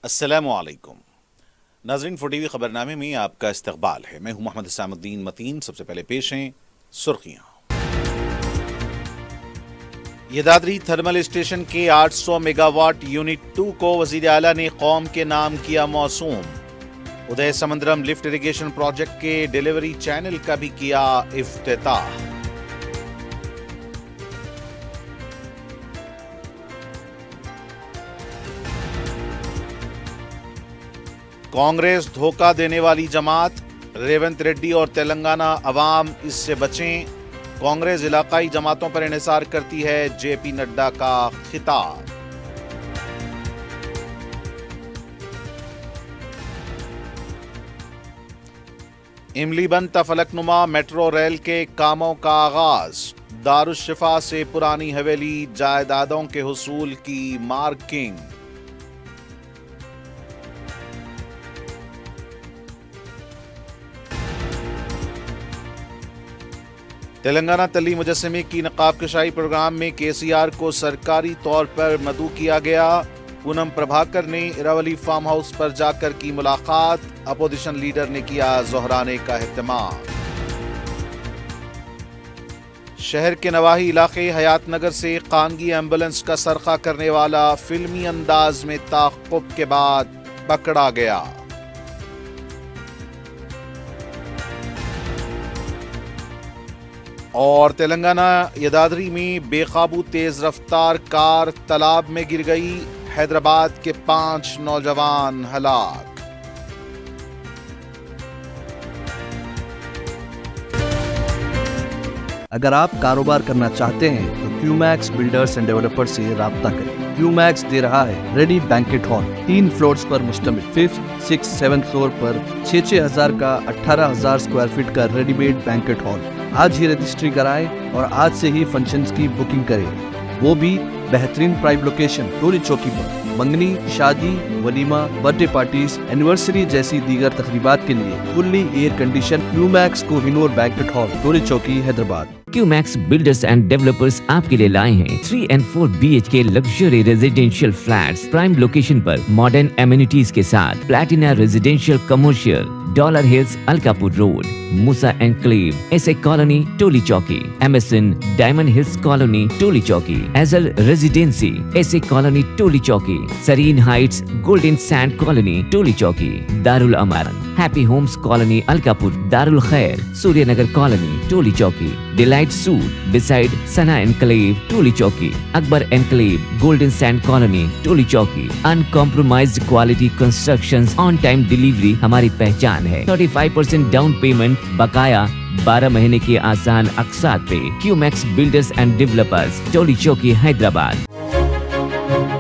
السلام علیکم ناظرین، فور ٹی وی خبرنامے میں آپ کا استقبال ہے۔ میں ہوں محمد حسام الدین متین۔ سب سے پہلے پیش ہیں سرخیاں۔ یدادری تھرمل اسٹیشن کے 800 میگا واٹ یونٹ 2 کو وزیر اعلیٰ نے قوم کے نام کیا موسوم۔ ادے سمندرم لفٹ اریگیشن پروجیکٹ کے ڈیلیوری چینل کا بھی کیا افتتاح۔ کانگریس دھوکہ دینے والی جماعت، ریونت ریڈی اور تلنگانہ عوام اس سے بچیں۔ کانگریس علاقائی جماعتوں پر انحصار کرتی ہے، جے پی نڈا کا خطاب۔ املی بنتا فلک نما میٹرو ریل کے کاموں کا آغاز۔ دارالشفا سے پرانی حویلی جائیدادوں کے حصول کی مارکنگ۔ تلنگانہ تلی مجسمے کی نقاب کشائی پروگرام میں کے سی آر کو سرکاری طور پر مدعو کیا گیا۔ پونم پربھاکر نے اراولی فارم ہاؤس پر جا کر کی ملاقات۔ اپوزیشن لیڈر نے کیا زہرانے کا اہتمام۔ شہر کے نواحی علاقے حیات نگر سے خانگی ایمبولنس کا سرقہ کرنے والا فلمی انداز میں تعاقب کے بعد پکڑا گیا۔ اور تلنگانہ یدادری میں بے قابو تیز رفتار کار تالاب میں گر گئی۔ حیدرآباد کے 5 نوجوان ہلاک۔ اگر آپ کاروبار کرنا چاہتے ہیں تو کیو میکس بلڈرز اینڈ ڈیولپر سے رابطہ کریں۔ کیو میکس دے رہا ہے ریڈی بینکٹ ہال، 3 فلورز پر مشتمل۔ 5th، 6th، 7th فلور پر 6,000 کا 18,000 اسکوائر فٹ کا ریڈی میڈ بینکٹ ہال۔ آج ہی رجسٹری کرائیں اور آج سے ہی فنکشنز کی بکنگ کریں، وہ بھی بہترین پرائم لوکیشن ٹوری چوکی پر۔ منگنی، شادی، ولیمہ، برتھ ڈے پارٹیز، اینیورسری جیسی دیگر تقریبات کے لیے fully air condition Q Max Kohinoor banquet hall, Toli Chowki, Hyderabad. Q Max builders and developers آپ کے لیے لائے ہیں 3 and 4 BHK luxury residential flats prime location پر ماڈرن ایمینٹیز کے ساتھ۔ Platina residential commercial, Dollar Hills Alkapur road, Moosa enclave, S A colony Toli Chowki, MSN Diamond Hills colony Toli Chowki, ایزل residency S A colony Toli Chowki, Serene Heights Golden Sand colony Toli Chowki, Darulamar Happy Homes colony Alkapur, Darulkhair Surya Nagar colony Toli Chowki, Delight Suite beside Sana enclave Toli Chowki, Akbar enclave Golden Sand colony Toli Chowki. Uncompromised quality constructions, on time delivery ہماری پہچان ہے۔ 35% down payment, بقایا 12 مہینے کی آسان اقساط پہ۔ کیو Max builders and developers, Toli Chowki, Hyderabad.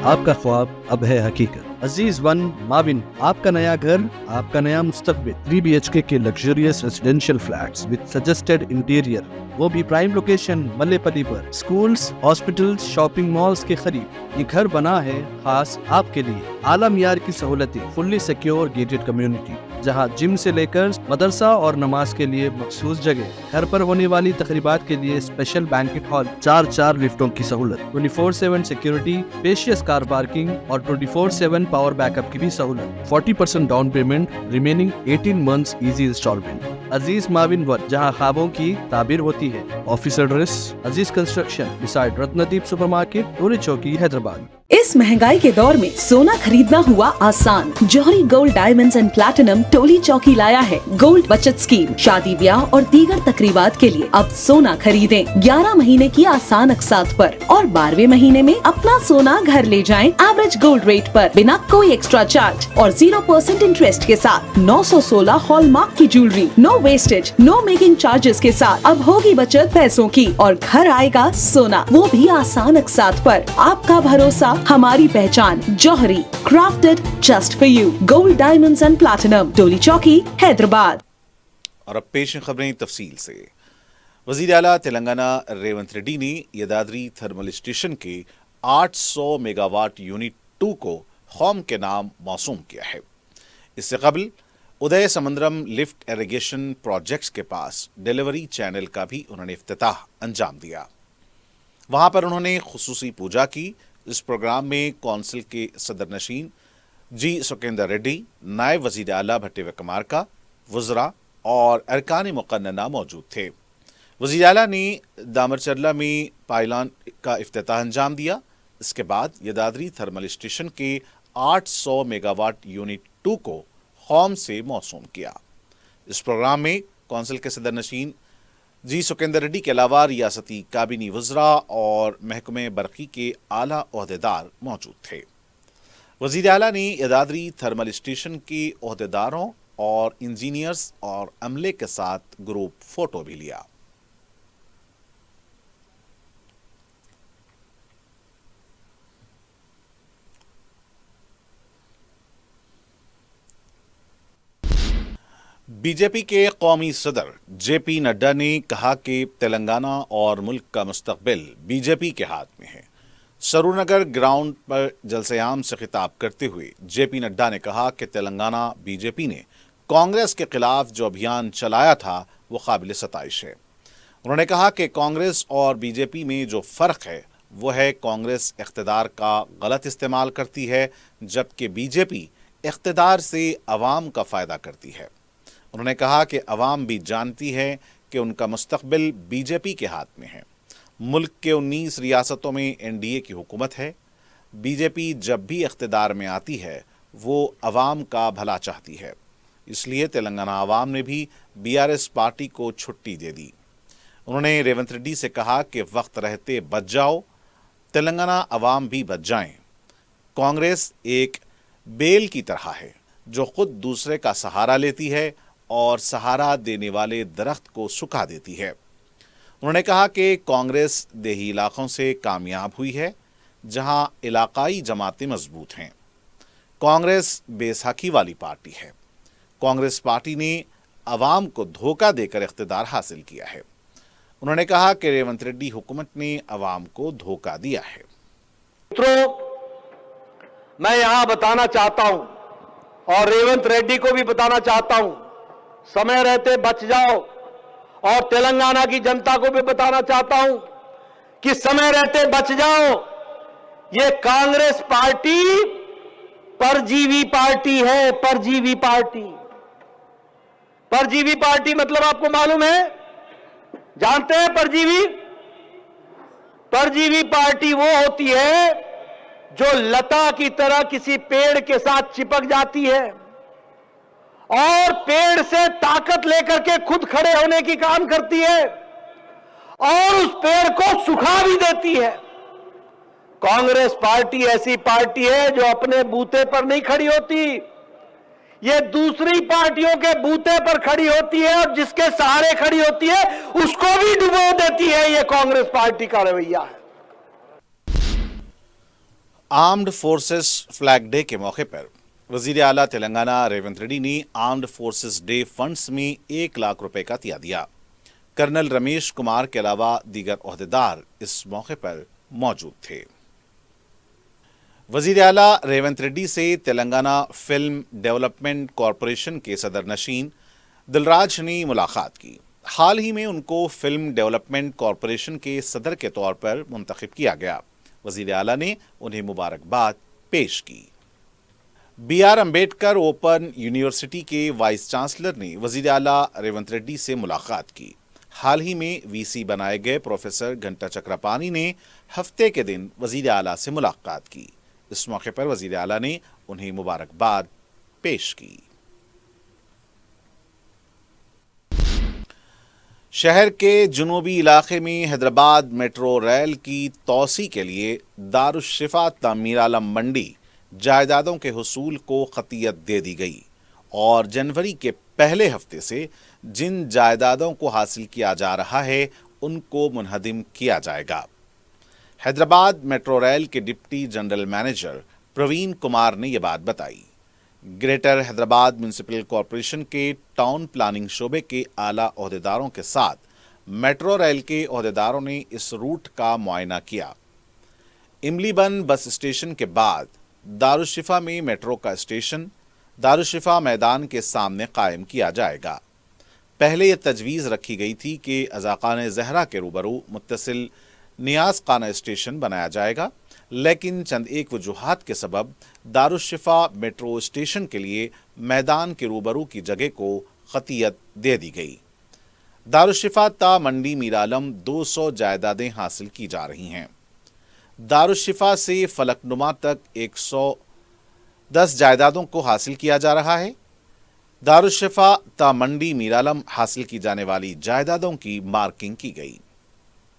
آپ کا خواب اب ہے حقیقت۔ عزیز ون ماون، آپ کا نیا گھر، آپ کا نیا مستقبل۔ 3 BHK کے luxurious residential flats with suggested interior, وہ بھی پرائم لوکیشن ملے پلی پر، سکولز، ہاسپٹلز، شاپنگ مالز کے قریب۔ یہ گھر بنا ہے خاص آپ کے لیے۔ اعلیٰ معیار کی سہولتیں، فلی سیکیور گیٹڈ کمیونٹی، جہاں جم سے لے کر مدرسہ اور نماز کے لیے مخصوص جگہ، گھر پر ہونے والی تقریبات کے لیے اسپیشل بینکٹ ہال، 4 لفٹوں کی سہولت، 24/7 سیکیورٹی، اسپیشیس کار پارکنگ اور 24/7 پاور بیک اپ کی بھی سہولت۔ 40% down payment, remaining 18 months easy instalment. Aziz ماون ون، جہاں خوابوں کی تعبیر ہوتی ہے۔ Office address Aziz construction beside Ratandeep super market, Toli Chowki, Hyderabad. اس مہنگائی کے دور میں سونا خریدنا ہوا آسان۔ جوہری gold diamonds and platinum Toli Chowki لایا ہے گولڈ بچت اسکیم۔ شادی بیاہ اور دیگر تقریبات کے لیے اب سونا خریدیں 11 مہینے کی آسان اقساط پر، اور 12ویں مہینے میں اپنا سونا گھر لے جائیں ایوریج گولڈ ریٹ پر، بنا کوئی ایکسٹرا چارج اور 0% انٹرسٹ کے ساتھ۔ 916 ہال مارک کی جیولری، نو ویسٹیج، نو میکنگ چارجز کے ساتھ۔ اب ہوگی بچت پیسوں کی اور گھر آئے گا سونا، وہ بھی آسان اقساط پر۔ آپ کا بھروسہ، ہماری پہچان، جوہری، crafted just for you, gold diamonds and platinum, Toli Chowki, Hyderabad. اور اب پیش ہیں خبریں تفصیل سے۔ وزیر اعلیٰ تلنگانہ ریونت ریڈی نے یدادری تھرمل اسٹیشن کے 800 میگا واٹ یونٹ 2 کو قوم کے نام موسوم کیا ہے۔ اس سے قبل ادے سمندرم لفٹ اریگیشن پروجیکٹس کے پاس ڈیلیوری چینل کا بھی انہوں نے افتتاح انجام دیا۔ وہاں پر انہوں نے خصوصی پوجا کی۔ اس پروگرام میں کونسل کے صدر نشین जी सुकेंदर रेड्डी, नायब वजीर आला भट्टी विक्रमार्का, वज़रा और अरकान मुक़न्नना मौजूद थे। वज़ीर आला ने दामरचरला में पाइलान का इफ्तिताह अंजाम दिया। इसके बाद यदाद्री थर्मल स्टेशन के 800 मेगावाट यूनिट 2 को कौम से मौसूम किया। इस प्रोग्राम में कौंसिल के सदर नशीन जी सुकेंदर रेड्डी के अलावा रियासती काबीनी वज़रा और महकमे बरक़ी के आला ओहदेदार मौजूद थे। वज़ीर आला ने यदाद्री थर्मल स्टेशन के ओहदेदारों और इंजीनियर्स और अमले के साथ ग्रुप फोटो भी लिया। बीजेपी के कौमी सदर जेपी नड्डा ने कहा कि तेलंगाना और मुल्क का मुस्तकबिल बीजेपी के हाथ में है। सरूरनगर ग्राउंड पर जलसे-आम से खिताब करते हुए जेपी नड्डा ने कहा कि तेलंगाना बीजेपी ने कांग्रेस के खिलाफ जो अभियान चलाया था वो काबिल सताइश है। उन्होंने कहा कि कांग्रेस और बीजेपी में जो फ़र्क है वो है कांग्रेस इख्तिदार का गलत इस्तेमाल करती है, जबकि बीजेपी इख्तिदार से अवाम का फ़ायदा करती है। उन्होंने कहा कि अवाम भी जानती है कि उनका मुस्तकबिल बीजेपी के हाथ में है। मुल्क के 19 रियासतों में एनडीए की हुकूमत है। बीजेपी जब भी इख्तिदार में आती है वो अवाम का भला चाहती है, इसलिए तेलंगाना अवाम ने भी बीआरएस पार्टी को छुट्टी दे दी। उन्होंने रेवंत रेड्डी से कहा कि वक्त रहते बच जाओ, तेलंगाना अवाम भी बच जाएं। कांग्रेस एक बेल की तरह है जो खुद दूसरे का सहारा लेती है और सहारा देने वाले दरख्त को सुखा देती है। उन्होंने कहा कि कांग्रेस देही इलाकों से कामयाब हुई है जहां इलाकाई जमातें मजबूत हैं। कांग्रेस बेसाखी वाली पार्टी है। कांग्रेस पार्टी ने अवाम को धोखा देकर इख्तिदार हासिल किया है। उन्होंने कहा कि रेवंत रेड्डी हुकूमत ने अवाम को धोखा दिया है। मित्रों, मैं यहां बताना चाहता हूं और रेवंत रेड्डी को भी बताना चाहता हूं, समय रहते बच जाओ। और तेलंगाना की जनता को भी बताना चाहता हूं कि समय रहते बच जाओ। ये कांग्रेस पार्टी परजीवी पार्टी है, परजीवी पार्टी। परजीवी पार्टी मतलब आपको मालूम है, जानते हैं परजीवी? परजीवी पार्टी वो होती है जो लता की तरह किसी पेड़ के साथ चिपक जाती है और पेड़ से ताकत लेकर के खुद खड़े होने की काम करती है और उस पेड़ को सुखा भी देती है। कांग्रेस पार्टी ऐसी पार्टी है जो अपने बूते पर नहीं खड़ी होती, ये दूसरी पार्टियों के बूते पर खड़ी होती है और जिसके सहारे खड़ी होती है उसको भी डुबो देती है। ये कांग्रेस पार्टी का रवैया है। आर्म्ड फोर्सेस फ्लैग डे के मौके पर वजीर आला तेलंगाना रेवंत रेड्डी ने आर्म्ड फोर्सेस डे फंड्स में 1 लाख रुपए का दिया दिया। कर्नल रमेश कुमार के अलावा दीगर ओहदेदार इस मौके पर मौजूद थे। वजीर आला रेवंत रेड्डी से तेलंगाना फिल्म डेवलपमेंट कॉरपोरेशन के सदर नशीन दिलराज ने मुलाकात की। हाल ही में उनको फिल्म डेवलपमेंट कॉरपोरेशन के सदर के तौर पर मुंतखब किया गया। वजीर आला ने उन्हें मुबारकबाद पेश की। BR अम्बेडकर ओपन यूनिवर्सिटी के वाइस चांसलर ने वजीर आला रेवंत रेड्डी से मुलाकात की। हाल ही में VC बनाए गए प्रोफेसर घंटा चक्रपाणी ने हफ्ते के दिन वजीर आला से मुलाकात की। इस मौके पर वजीर आला ने उन्हें मुबारकबाद पेश की। शहर के जुनूबी इलाके में हैदराबाद मेट्रो रेल की तोसी के लिए दारुश्शिफा तामीर आलम मंडी जायदादों के हुसूल को खतियत दे दी गई और जनवरी के पहले हफ्ते से जिन जायदादों को हासिल किया जा रहा है उनको मुनहदिम किया जाएगा। हैदराबाद मेट्रो रेल के deputy general manager Praveen Kumar ने यह बात बताई। ग्रेटर हैदराबाद म्युनिसिपल कॉरपोरेशन के टाउन प्लानिंग शोबे के आला ओहदेदारों के साथ मेट्रो रेल के ओहदेदारों ने इस रूट का मुआयना किया। इमलीबन बस स्टेशन के बाद दारुश्शिफा में मेट्रो का स्टेशन दारुश्शिफा मैदान के सामने कायम किया जाएगा। पहले यह तजवीज़ रखी गई थी कि अज़ाकान ज़हरा के रूबरू मुत्तसिल नियाज़ खाना स्टेशन बनाया जाएगा, लेकिन चंद एक वजूहात के सबब दारुश्शिफा मेट्रो स्टेशन के लिए मैदान के रूबरू की जगह को खतियत दे दी गई। दारुश्शिफा ता मंडी मीरालम 200 जायदादें हासिल की जा रही हैं। दारुश्शिफा से फलकनुमा तक 110 जायदादों को हासिल किया जा रहा है। दारुश्शिफा ता मंडी मीरालम हासिल की जाने वाली जायदादों की मार्किंग की गई।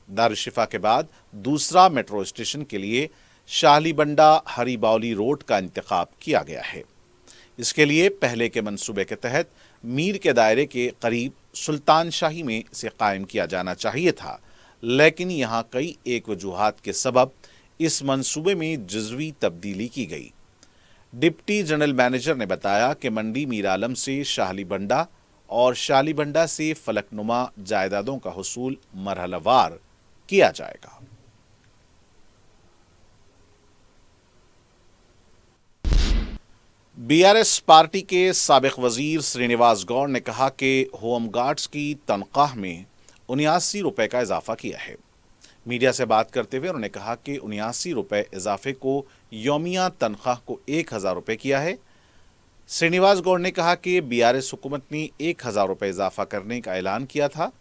दारुश्शिफा के बाद दूसरा मेट्रो स्टेशन के लिए शाहली बंडा हरीबाउली रोड का इंतखाब किया गया है। इसके लिए पहले के मंसूबे के तहत मीर के दायरे के करीब सुल्तान शाही में से कायम किया जाना चाहिए था, लेकिन यहाँ कई एक वजूहात के सबब इस मंसूबे में जज़वी तब्दीली की गई। डिप्टी जनरल मैनेजर ने बताया कि मंडी मीरालम से शाहली बंडा और शाहली बंडा से फलकनुमा जायदादों का हुसूल मरहलावार किया जाएगा। बीआरएस पार्टी के साबिक वजीर श्रीनिवास गौड़ ने कहा कि होम गार्ड्स की तनख्वाह में 79 रुपए का इजाफा किया है। मीडिया से बात करते हुए उन्होंने कहा कि 79 रुपए इजाफे को यौमिया तनख्वाह को 1000 रुपए किया है। श्रीनिवास गौड़ ने कहा कि बीआरएस हुकूमत ने 1000 रुपए इजाफा करने का ऐलान किया था।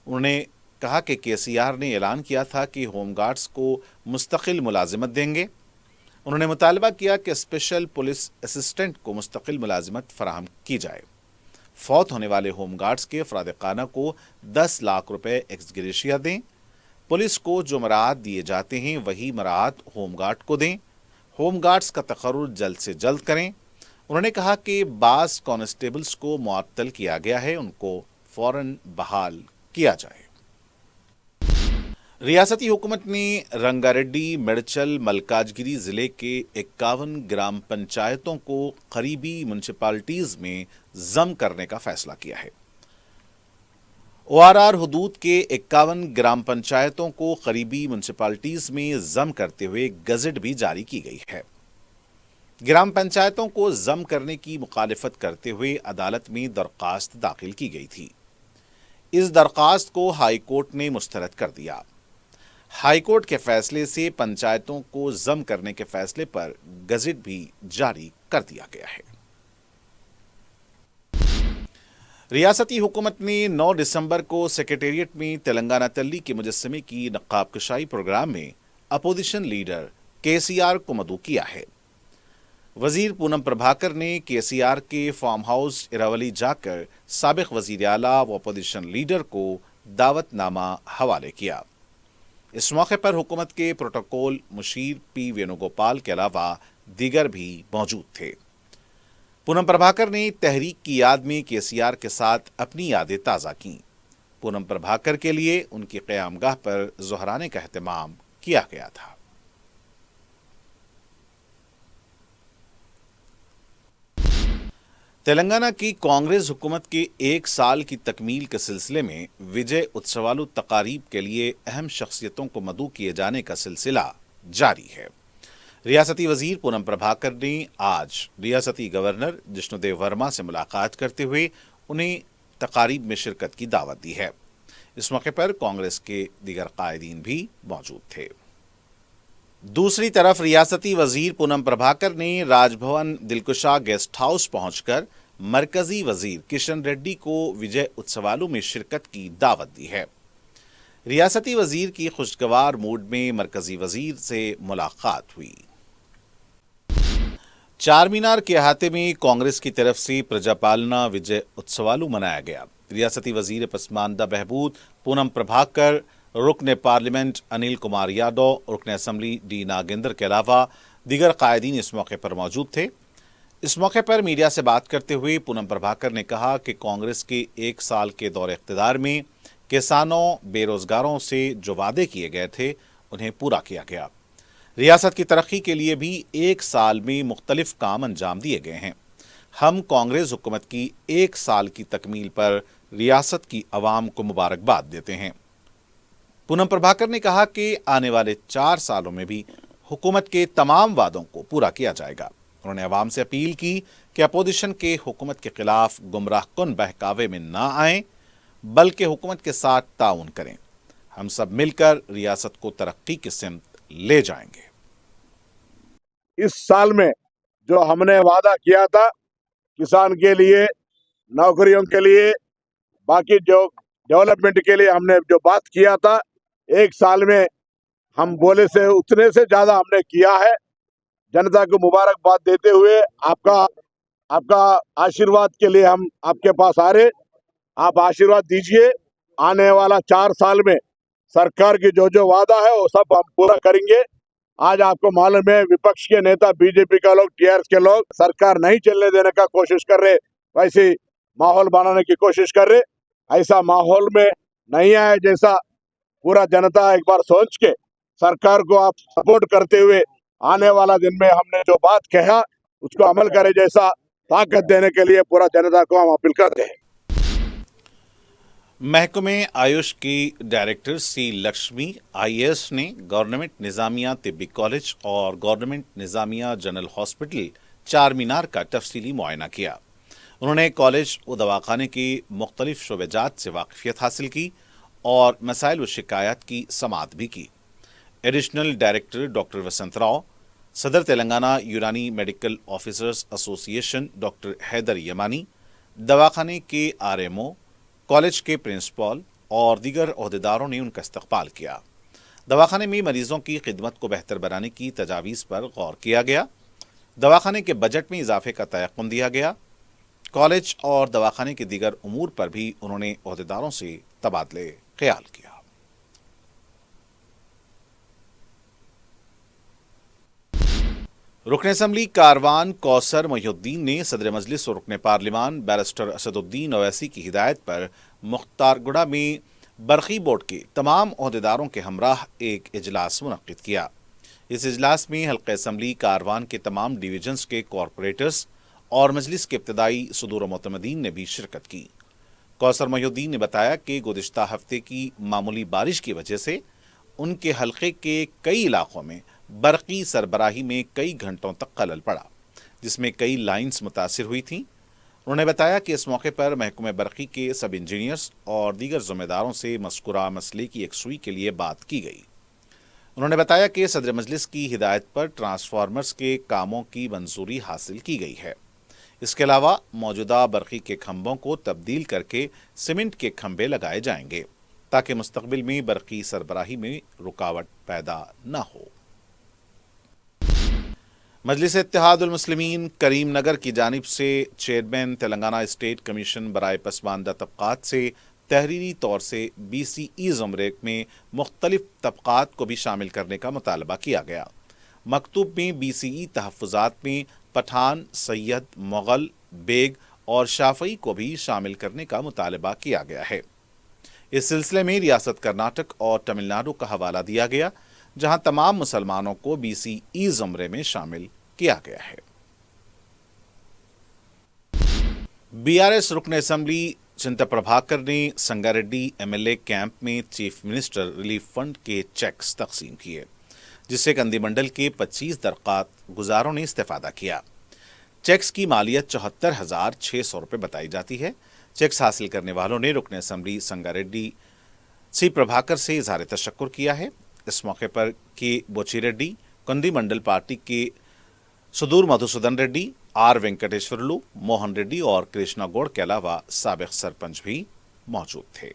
उन्होंने कहा कि केसीआर ने ऐलान किया था कि होमगार्ड्स को मुस्तकिल मुलाजिमत देंगे। उन्होंने मुतालबा किया कि स्पेशल पुलिस असिस्टेंट को मुस्तकिल मुलाजिमत फराहम की जाए। फौत होने वाले होमगार्ड्स के अफराद खाना को 10 लाख रुपए एक्स ग्रेशिया दें। पुलिस को जो मराहत दिए जाते हैं वही मराहत होमगार्ड को दें। होमगार्ड्स का तकर्रुर जल्द से जल्द करें। उन्होंने कहा कि बास कांस्टेबल्स को मुअत्तल किया गया है, उनको फौरन बहाल किया जाए। रियासती हुकूमत ने रंगारेड्डी, मेडचल, मलकाजगिरी जिले के 51 ग्राम पंचायतों को करीबी म्युनिसिपैलिटीज में जम करने का फैसला किया है। ओआरआर हुदूद के 51 ग्राम पंचायतों को करीबी म्युनिसिपैलिटीज में जम करते हुए गजट भी जारी की गई है। ग्राम पंचायतों को जम करने की मुखालिफत करते हुए अदालत में दरख्वास्त दाखिल की गई थी। इस दरख्वास्त को हाई कोर्ट ने मुस्तरद कर दिया। हाई कोर्ट के फैसले से पंचायतों को जम करने के फैसले पर गजट भी जारी कर दिया गया है। रियासती हुकूमत ने 9 दिसंबर को सेक्रेटेरिएट में तेलंगाना तल्ली के मुजस्समे की नक्काब कशाई प्रोग्राम में अपोजिशन लीडर केसीआर को मदऊ किया है। वजीर पूनम प्रभाकर ने केसीआर के फार्म हाउस इरावली जाकर साबिक वजीर आला व अपोजिशन लीडर को दावतनामा हवाले किया। इस मौके पर हुकूमत के प्रोटोकॉल मुशीर पी वेणुगोपाल के अलावा दीगर भी मौजूद थे। पूनम प्रभाकर ने तहरीक की याद में केसीआर के साथ अपनी यादें ताज़ा की। पूनम प्रभाकर के लिए उनकी क़यामगाह पर ज़ोहराने का एहतमाम किया गया था। तेलंगाना की कांग्रेस हुकूमत के 1 साल की तकमील के सिलसिले में विजय उत्सवालू तकारीब के लिए अहम शख्सियतों को मदऊ किए जाने का सिलसिला जारी है। रियासती वजीर पूनम प्रभाकर ने आज रियासती गवर्नर जिष्णुदेव वर्मा से मुलाकात करते हुए उन्हें तकारीब में शिरकत की दावत दी है। इस मौके पर कांग्रेस के दीगर कायदीन भी मौजूद थे। दूसरी तरफ रियासती वजीर पूनम प्रभाकर ने राजभवन दिलकुशा गेस्ट हाउस पहुंचकर मरकजी वजीर किशन रेड्डी को विजय उत्सवालू में शिरकत की दावत दी है। रियासती वजीर की खुशगवार मूड में मरकजी वजीर से मुलाकात हुई। चार मीनार के अहाते में कांग्रेस की तरफ से प्रजापालना विजय उत्सवालू मनाया गया। रियासती वजीर पसमानदा बहबूद पूनम प्रभाकर, रुकन पार्लियामेंट अनिल कुमार यादव, रुकन असम्बली डी नागेंद्र के अलावा दीगर कायदीन इस मौके पर मौजूद थे। इस मौके पर मीडिया से बात करते हुए पूनम प्रभाकर ने कहा कि कांग्रेस के 1 साल के दौर इख्तिदार में किसानों, बेरोजगारों से जो वादे किए गए थे उन्हें पूरा किया गया। रियासत की तरक्की के लिए भी 1 साल में मुख्तलिफ काम अंजाम दिए गए हैं। हम कांग्रेस हुकूमत की 1 साल की तकमील पर रियासत की अवाम को मुबारकबाद देते हैं। पूनम प्रभाकर ने कहा कि आने वाले 4 सालों में भी हुकूमत के तमाम वादों को पूरा किया जाएगा। उन्होंने अवाम से अपील की कि अपोजिशन के हुकूमत के खिलाफ गुमराहकुन बहकावे में ना आएं, बल्कि हुकूमत के साथ ताउन करें। हम सब मिलकर रियासत को तरक्की की सिमत ले जाएंगे। इस साल में जो हमने वादा किया था किसान के लिए, नौकरियों के लिए, बाकी जो डेवलपमेंट के लिए हमने जो बात किया था, एक साल में हम बोले से उतने से ज्यादा हमने किया है। जनता को मुबारकबाद देते हुए आपका आशीर्वाद के लिए हम आपके पास आ रहे। आप आशीर्वाद दीजिए। आने वाला 4 साल में सरकार की जो जो वादा है वो सब हम पूरा करेंगे। आज आपको मालूम है विपक्ष के नेता, बीजेपी का लोग, टीआरएस के लोग सरकार नहीं चलने देने का कोशिश कर रहे, वैसे माहौल बनाने की कोशिश कर रहे। ऐसा माहौल में नहीं आए, जैसा पूरा जनता एक बार सोच के सरकार को आप सपोर्ट करते हुए आने वाला दिन में हमने जो बात कहा उसको अमल करे, जैसा ताकत देने के लिए पूरा जनता को हम अपील करते हैं। महकमे आयुष की डायरेक्टर सी लक्ष्मी आईएएस ने गवर्नमेंट निज़ामिया तिब्बी कॉलेज और गवर्नमेंट निज़ामिया जनरल हॉस्पिटल चार मीनार का तफसीली मुआयना किया। उन्होंने कॉलेज व दवाखाने की मुख्तलिफ शोबेजात से वाकफियत हासिल की और मसाइल व शिकायत की समाअत भी की। Additional director doctor Vasant Rao, सदर Telangana Unani medical officers association doctor Haider Yamani, दवाखाने के आरएमओ, कॉलेज के प्रिंसिपल और दीगर ओहदेदारों ने उनका इस्तकबाल किया। दवाखाने में मरीजों की खिदमत को बेहतर बनाने की तजावीज़ पर गौर किया गया। दवाखाने के बजट में इजाफे का तयक़ुन दिया गया। कॉलेज और दवाखाने के दीगर उमूर पर भी उन्होंने ओहदेदारों से तबादले ख्याल किया। रुकन असम्बली कारवान कौसर मोहिउद्दीन ने सदर मजलिस और रुकन पार्लिमान बैरिस्टर असदुद्दीन ओवैसी की हिदायत पर मुख्तारगुड़ा में बरखी बोर्ड के तमाम ओहदेदारों के हमराह एक इजलास मुनक्किद किया। इस इजलास में हल्का असम्बली कारवान के तमाम डिवीजन्स के कॉरपोरेटर्स और मजलिस के इब्तदाई सदूर मोतमदीन ने भी शिरकत की। कौसर मोहिउद्दीन ने बताया कि गुज़िश्ता हफ्ते की मामूली बारिश की वजह से उनके हल्के के कई इलाकों में बरक़ी सरबराही में कई घंटों तक खलल पड़ा, जिसमें कई लाइन्स मुतासिर हुई थीं। उन्होंने बताया कि इस मौके पर महकमे बरक़ी के सब इंजीनियर्स और दीगर ज़िम्मेदारों से मज़कूरा मसले की यकसुई के लिए बात की गई। उन्होंने बताया कि सदर मजलिस की हिदायत पर ट्रांसफार्मर्स के कामों की मंजूरी हासिल की गई है। इसके अलावा मौजूदा बरक़ी के खंभों को तब्दील करके सीमेंट के खंभे लगाए जाएंगे ताकि मुस्तक़बिल में बरक़ी सरबराही में रुकावट पैदा न हो। मजलिस इत्तेहादुल मुस्लिमीन करीम नगर की जानिब से चेयरमैन तेलंगाना स्टेट कमीशन बराए पसमानदा तबक़ात से तहरीरी तौर से BCE ज़ुमरे में मुख्तलिफ तबक़ात को भी शामिल करने का मुतालबा किया गया। मकतूब में BCE तहफ़्फ़ुज़ात में पठान, सैयद, मुग़ल, बेग और शाफ़ई को भी शामिल करने का मुतालबा किया गया है। इस सिलसिले में रियासत कर्नाटक और तमिलनाडु का हवाला दिया गया, जहां तमाम मुसलमानों को BCE ज़ुमरे में शामिल किया गया है। BRS रुकन असम्बली चिंता प्रभाकर ने संगारेड्डी MLA कैंप में चीफ मिनिस्टर रिलीफ फंड के चेक्स तकसीम किए, जिससे कंदी मंडल के 25 दरख्वास्त गुजारों ने इस्तेफादा किया। चेक्स की मालियत 74,600 रुपये बताई जाती है। चेक्स हासिल करने वालों ने रुकन असम्बली संगारेड्डी सी प्रभाकर से इजहार तशक्कुर किया है। इस मौके पर के बोचिरेड्डी, कंदी मंडल पार्टी के सुदूर मधुसूदन रेड्डी, आर वेंकटेश्वरलू, मोहन रेड्डी और कृष्णा गौड़ के अलावा साबिक सरपंच भी मौजूद थे।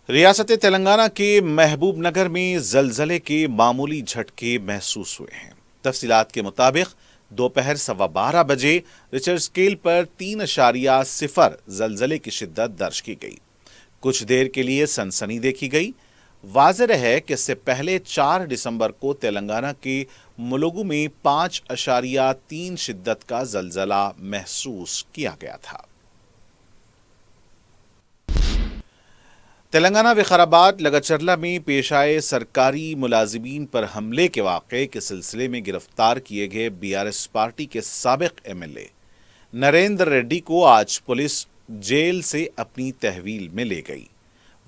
रियासत तेलंगाना के महबूब नगर में जलजले के मामूली झटके महसूस हुए हैं। तफसीलात के मुताबिक दोपहर 12:15 बजे रिचर स्केल पर 3.0 जलजले की शिद्दत दर्ज की गई। कुछ देर के लिए सनसनी देखी गई। वाज़ेह है कि इससे पहले 4 दिसंबर को तेलंगाना के मुलुगु में 5.3 शिद्दत का जलजला महसूस किया गया था। तेलंगाना विकाराबाद लगचरला में पेश आए सरकारी मुलाजिमीन पर हमले के वाक़े के सिलसिले में गिरफ्तार किए गए BRS पार्टी के साबिक MLA नरेंद्र रेड्डी को आज पुलिस जेल से अपनी तहवील में ले गई।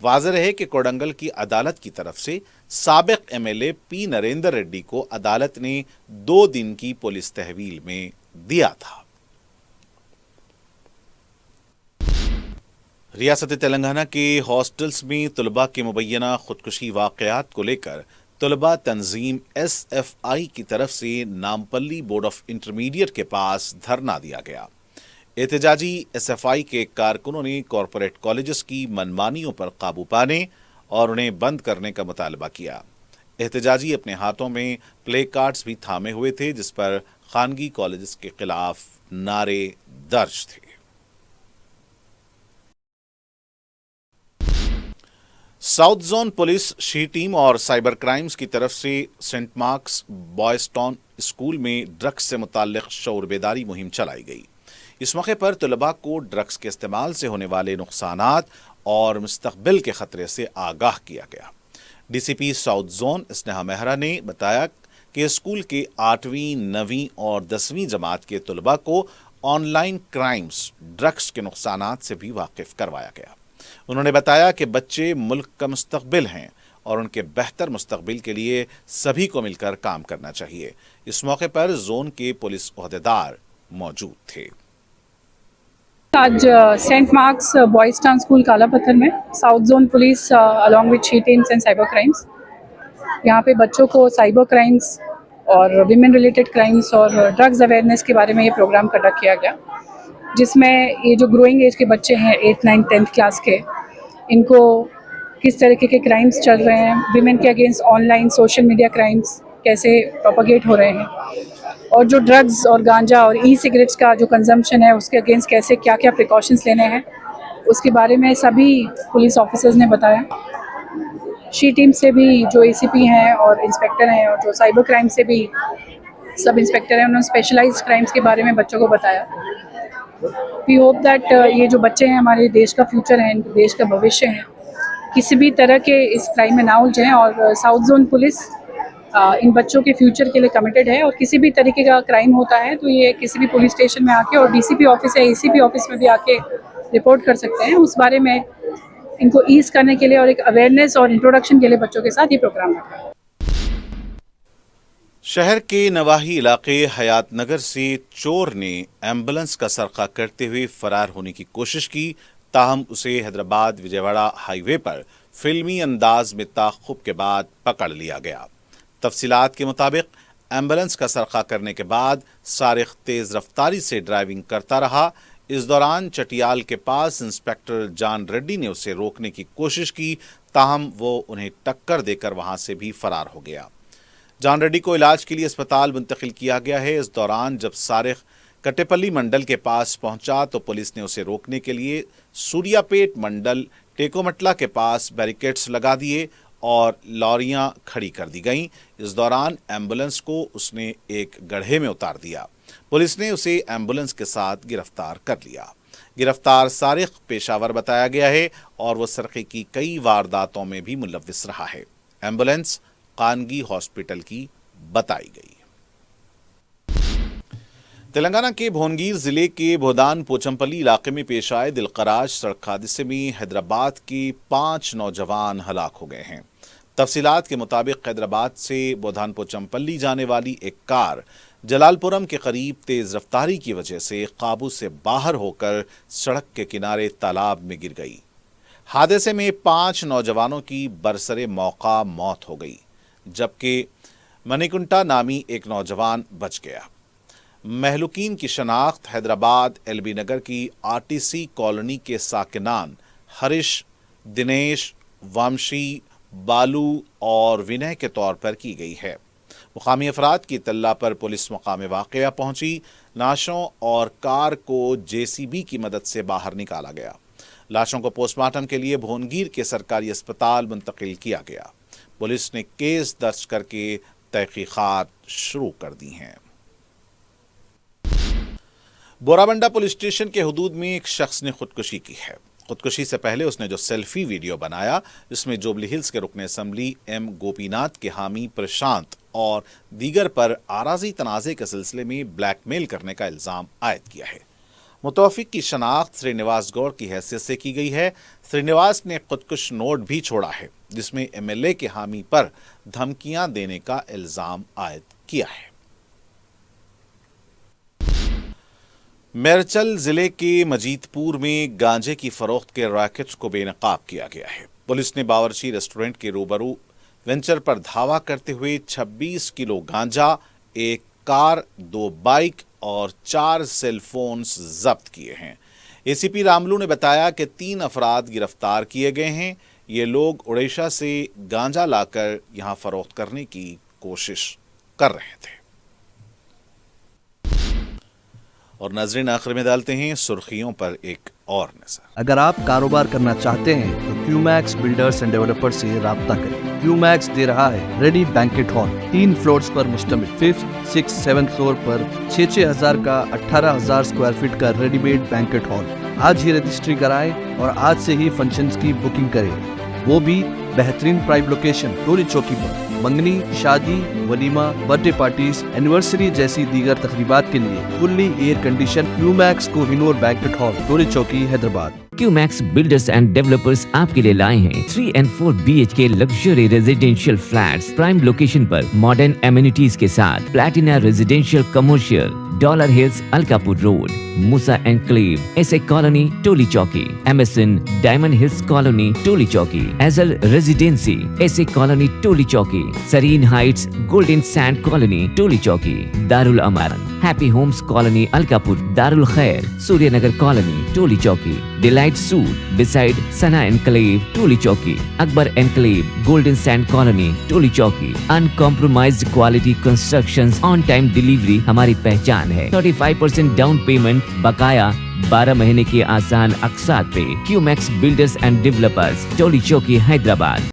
वाज़ेह है कि कोडंगल की अदालत की तरफ से साबिक MLA P नरेंद्र रेड्डी को अदालत ने 2 दिन की पुलिस तहवील में दिया था। रियासत तेलंगाना के हॉस्टल्स में तलबा के मुबैना खुदकुशी वाक़यात को लेकर तलबा तंजीम SFI की तरफ से नामपल्ली बोर्ड ऑफ इंटरमीडिएट के पास धरना दिया गया। एहतजाजी SFI के कारकुनों ने कॉरपोरेट कॉलेजेस की मनमानियों पर काबू पाने और उन्हें बंद करने का मुतालबा किया। एहतजाजी अपने हाथों में प्ले कार्ड्स भी थामे हुए थे जिस पर खानगी कॉलेजेस के खिलाफ नारे दर्ज थे। South zone police she team और साइबर क्राइम्स की तरफ से saint Marks boys town school में ड्रग्स से मुताल्लिक शऊर बेदारी मुहिम चलाई गई। इस मौके पर तलबा को ड्रग्स के इस्तेमाल से होने वाले नुकसानात और मुस्तकबिल के खतरे से आगाह किया गया। DCP south zone Sneha Mehra ने बताया कि स्कूल के 8वीं, 9वीं और 10वीं जमात के तलबा को ऑनलाइन क्राइम्स, ड्रग्स के नुकसानात से भी वाकिफ करवाया गया। उन्होंने बताया कि बच्चे मुल्क का मुस्तकबिल हैं और उनके बेहतर मुस्तकबिल के लिए सभी को मिलकर काम करना चाहिए। इस मौके पर जोन के पुलिस ओहदेदार मौजूद थे। आज saint Marks boys town school Kala Patthar में south zone police along with she teams and cyber crimes, यहाँ पे बच्चों को साइबर क्राइम्स और विमेन रिलेटेड क्राइम्स और ड्रग्स अवेयरनेस के बारे में ये प्रोग्राम कंडक्ट किया गया, जिसमें ये जो ग्रोइंग एज के बच्चे हैं 8th, 9th, 10th क्लास के, इनको किस तरीके के क्राइम्स चल रहे हैं, विमेन के against online social media crimes कैसे प्रोपगेट हो रहे हैं, और जो ड्रग्स और गांजा और ई सिगरेट्स का जो कंजम्पशन है उसके अगेंस्ट कैसे क्या क्या प्रिकॉशंस लेने हैं, उसके बारे में सभी पुलिस ऑफिसर्स ने बताया। शी टीम से भी जो ACP हैं और इंस्पेक्टर हैं और जो साइबर क्राइम से भी सब इंस्पेक्टर हैं, उन्होंने स्पेशलाइज्ड क्राइम्स के बारे में बच्चों को बताया। वी होप दैट ये जो बच्चे हैं हमारे देश का फ्यूचर है, देश का भविष्य है, किसी भी तरह के इस क्राइम में ना उलझें, और साउथ जोन पुलिस इन बच्चों के फ्यूचर के लिए कमिटेड है। और किसी भी तरीके का क्राइम होता है तो ये किसी भी पुलिस स्टेशन में आके और DCP ऑफिस या ACP ऑफिस में भी आके रिपोर्ट कर सकते हैं। उस बारे में इनको ईज करने के लिए और एक अवेयरनेस और इंट्रोडक्शन के लिए बच्चों के साथ ये प्रोग्राम रखा है। शहर के नवाही इलाके हयात नगर से चोर ने एम्बुलेंस का सरका करते हुए फरार होने की कोशिश की, ताहम उसे हैदराबाद विजयवाड़ा हाईवे पर फिल्मी अंदाज में ताक़ुब के बाद पकड़ लिया गया। तफसीलात के मुताबिक एम्बुलेंस का सरका करने के बाद सारिक तेज रफ्तारी से ड्राइविंग करता रहा। इस दौरान चटियाल के पास इंस्पेक्टर जान रेड्डी ने उसे रोकने की कोशिश की, ताहम वो उन्हें टक्कर देकर वहां से भी फरार हो गया। जान रेड्डी को इलाज के लिए अस्पताल मुंतकिल किया गया है। इस दौरान जब सारिक कटेपल्ली मंडल के पास पहुंचा तो पुलिस ने उसे रोकने के लिए सूर्यापेट मंडल टेकोमटला के पास बैरिकेड्स लगा दिए और लॉरियां खड़ी कर दी गईं। इस दौरान एम्बुलेंस को उसने एक गड्ढे में उतार दिया। पुलिस ने उसे एम्बुलेंस के साथ गिरफ्तार कर लिया। गिरफ्तार सारिक पेशावर बताया गया है और वो सरके की कई वारदातों में भी मुलव्विस रहा है। एम्बुलेंस खानगी हॉस्पिटल की बताई गई। तेलंगाना के भोनगीर जिले के भोदान पोचमपल्ली इलाके में पेश आए दिलखराश सड़क हादसे में हैदराबाद के 5 नौजवान हलाक हो गए हैं। तफसीलात के मुताबिक हैदराबाद से भोदान पोचमपल्ली जाने वाली एक कार जलालपुरम के करीब तेज रफ्तारी की वजह से काबू से बाहर होकर सड़क के किनारे तालाब में गिर गई। हादसे में 5 नौजवानों की बरसरे मौका मौत हो गई, जबकि मणिकुंटा नामी एक नौजवान बच गया। महलुकीन की शनाख्त हैदराबाद LB नगर की RTC कॉलोनी के साकिनान हरीश, दिनेश, वामशी, बालू और विनय के तौर पर की गई है। मुकामी अफराद की इत्तला पर पुलिस मकाम वाक़या पहुंची। लाशों और कार को JCB की मदद से बाहर निकाला गया। लाशों को पोस्टमार्टम के लिए भोनगीर के सरकारी अस्पताल मुंतकिल किया गया। पुलिस ने केस दर्ज करके तहकीकात शुरू कर दी हैं। बोराबंडा पुलिस स्टेशन के हुदूद में एक शख्स ने खुदकुशी की है। खुदकुशी से पहले उसने जो सेल्फी वीडियो बनाया जिसमें जुबली हिल्स के रुकन असम्बली M गोपीनाथ के हामी प्रशांत और दीगर पर आराजी तनाज़े के सिलसिले में ब्लैकमेल करने का इल्ज़ाम आयद किया है। मुतवफ़िक की शनाख्त श्रीनिवास गौड़ की हैसियत से की गई है। श्रीनिवास ने खुदकुश नोट भी छोड़ा है जिसमें MLA के हामी पर धमकियां देने का इल्ज़ाम आयद किया है। मेरचल जिले के मजीदपुर में गांजे की फरोख्त के रैकेट्स को बेनकाब किया गया है। पुलिस ने बावर्ची रेस्टोरेंट के रूबरू वेंचर पर धावा करते हुए 26 किलो गांजा, एक कार, 2 बाइक और 4 सेल फोन्स जब्त किए हैं। एसीपी रामलू ने बताया कि 3 अफराद गिरफ्तार किए गए हैं। ये लोग उड़ीसा से गांजा लाकर यहां फरोख्त करने की कोशिश कर रहे थे। और नाज़रीन, आखिर में डालते हैं सुर्खियों पर एक और नजर। अगर आप कारोबार करना चाहते हैं तो क्यूमैक्स बिल्डर्स एंड डेवलपर्स से राब्ता करें। क्यूमैक्स दे रहा है रेडी बैंकेट हॉल, 3 फ्लोर्स पर मुश्तमिल। 5th, 6th, 7th फ्लोर पर 6,000 का 18,000 स्क्वायर फीट का रेडीमेड बैंकेट हॉल। आज ही रजिस्ट्री कराएं और आज से ही फंक्शंस की बुकिंग करें, वो भी बेहतरीन प्राइम लोकेशन टोली चौकी पर। मंगनी, शादी, वलीमा, बर्थडे पार्टीज, एनिवर्सरी जैसी दीगर तकरीबात के लिए fully air condition QMax Kohinoor banquet hall, Toli Chowki, Hyderabad. QMax builders and developers आपके लिए लाए हैं 3 and 4 BHK luxury residential flats prime location पर मॉडर्न एमिनिटीज के साथ। Platina residential commercial, Dollar Hills, Alkapur road, Moosa enclave, S A colony, Toli Chowki, MSN Diamond Hills colony, Toli Chowki, एजल residency, S A colony, Toli Chowki, Serene Heights, Golden sand colony, Toli Chowki, Darul Aman, happy homes colony, Alkapur, Darul Khair, Suryanagar colony, Toli Chowki, delight suite beside Sana enclave, Toli Chowki, Akbar enclave, golden sand colony, Toli Chowki. Uncompromised quality constructions, on time delivery हमारी पहचान है। 35% down payment, बकाया 12 महीने के आसान अक़सात पे। QMax builders and developers, टोली चौकी, हैदराबाद।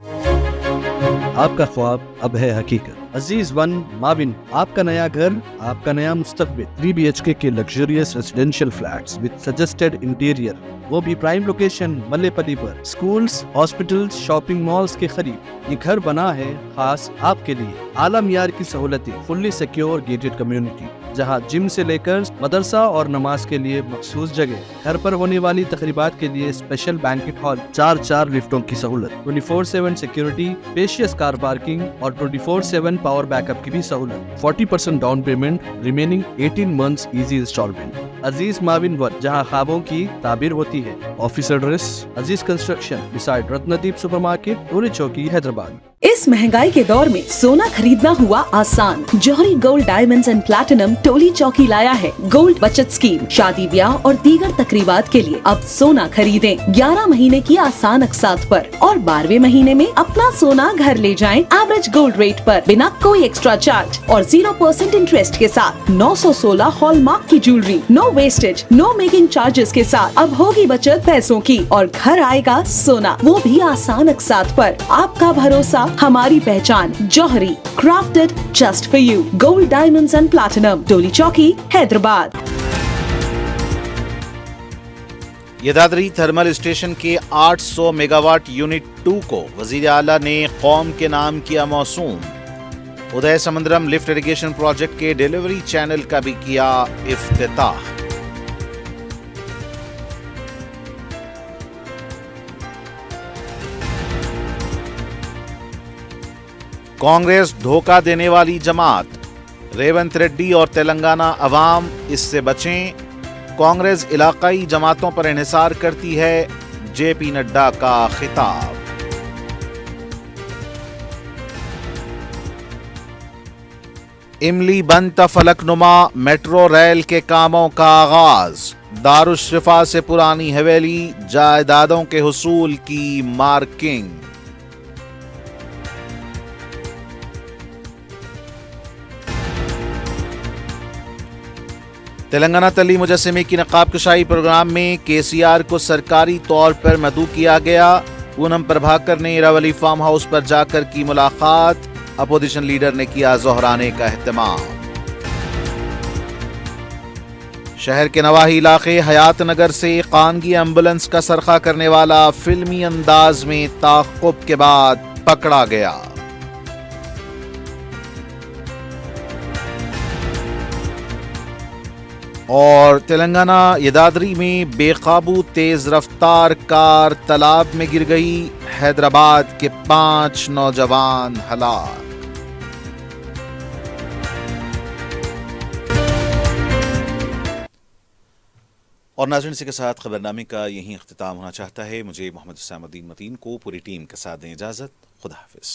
आपका ख्वाब अब है हकीकत। अजीज वन माविन, आपका नया घर, आपका नया मुस्तकबिल। 3 BHK के luxurious residential flats with suggested interior, वो भी प्राइम लोकेशन मल्लेपल्ली पर। स्कूल्स, हॉस्पिटल्स, शॉपिंग मॉल्स के करीब ये घर बना है खास आपके लिए। आला मियार की सहूलतें, फुल्ली सिक्योर गेटेड कम्युनिटी, जहां जिम से लेकर मदरसा और नमाज के लिए मखसूस जगह। घर पर होने वाली तकरीबात के लिए स्पेशल बैंकेट हॉल, 4 लिफ्टों की सहूलत, 24/7 सिक्योरिटी, स्पेशियस कार पार्किंग और 24/7 पावर बैकअप की भी सहूलत। 40% down payment, remaining 18 months easy installment. Aziz माविन वन, जहां ख्वाबों की ताबीर होती है। Office address Aziz construction beside Ratnadeep supermarket, Toli Chowki, Hyderabad. इस महंगाई के दौर में सोना खरीदना हुआ आसान। जौहरी gold diamonds and platinum Toli चौकी लाया है गोल्ड बचत स्कीम। शादी ब्याह और दीगर तकरीबात के लिए अब सोना खरीदें 11 महीने की आसान अक़सात पर और 12वें महीने में अपना सोना घर ले जाएं एवरेज गोल्ड रेट पर, बिना कोई एक्स्ट्रा चार्ज और 0% इंटरेस्ट के साथ। 916 हॉलमार्क की jewellery, no wastage, no making charges के साथ। अब होगी बचत पैसों की और घर आएगा सोना, वो भी आसान अक़सात पर। आपका भरोसा, हमारी पहचान। Jauhari, crafted just for you. Gold diamonds and platinum, Toli Chowki, Hyderabad. Yadadri thermal station के 800 मेगावाट यूनिट 2 को वजीर आला ने कौम के नाम किया मौसूम। उदय समंदरम लिफ्ट इरिगेशन प्रोजेक्ट के डिलीवरी चैनल का भी किया इफ्तिताह। कांग्रेस धोखा देने वाली जमात, रेवंत रेड्डी और तेलंगाना अवाम इससे बचें। कांग्रेस इलाकाई जमातों पर इन्हिसार करती है, जेपी नड्डा का खिताब। इमली बनता फलकनुमा, मेट्रो रेल के कामों का आगाज। दारुश्शिफा से पुरानी हवेली, जायदादों के हुसूल की मार्किंग। तेलंगाना तली मुजस्सिमे की नकाब कशाई प्रोग्राम में केसीआर को सरकारी तौर पर मदऊ किया गया। पूनम प्रभाकर ने इरावली फार्म हाउस पर जाकर की मुलाकात। अपोजिशन लीडर ने किया जोहराने का एहतमाम। शहर के नवाही इलाके हयात नगर से खानगी एम्बुलेंस का सरखा करने वाला फिल्मी अंदाज में ताक़ुब के बाद पकड़ा गया। और तेलंगाना यदाद्री में बेकाबू तेज रफ्तार कार तालाब में गिर गई। हैदराबाद के 5 नौजवान हलाक। और नाज़रीन, इसी के साथ खबरनामे का यहीं इख्तिताम होना चाहता है। मुझे मोहम्मद हुसैन मतीन को पूरी टीम के साथ दें इजाज़त। खुदा हाफिज़।